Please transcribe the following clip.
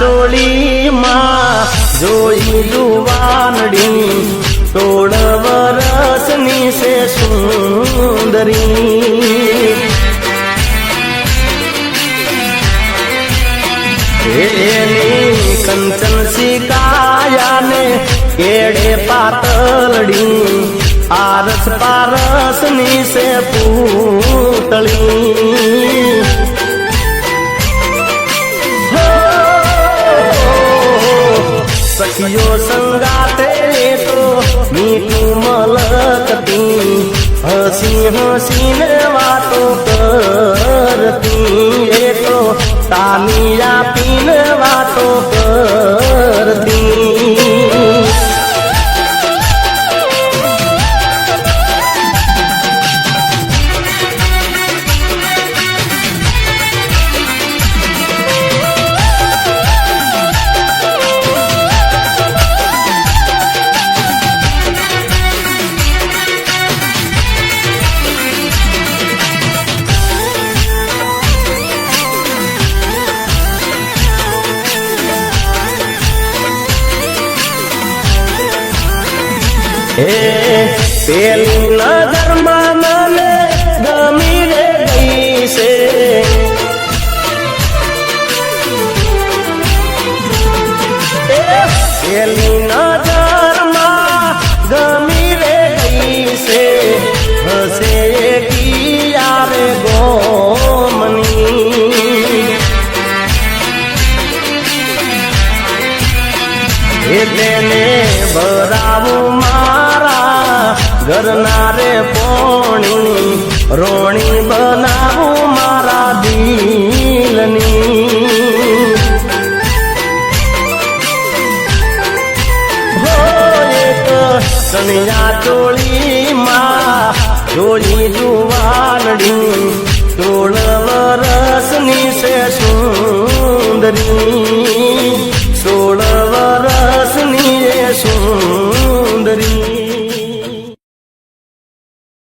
ચોળીમાં જોઈ જુવાનડી 16 વર્ષની છે સુંદરી એની કંચન શિકાયાને કેડે પાતળડી આરસ પારસની છે પૂતળી સખીઓ સંગાતે તો મીઠું મલકતી હસી હસીને વાતો કરતી એ તો તાની આપીને વાતો કરતી પેલી નજરમાં મને ગમી રે ગઈ છે પેલી નજરમાં ગમી રે ગઈ છે હસે કિયારે ગોમની તેને ભરાવું ઘરના રે પોણી રોણી બનાવું મારા દિલની હો એક સનિયા ચોળીમાં જોઈ જુવાનડી 16 વર્ષની છે સુંદરી 16 વર્ષની સુંદરી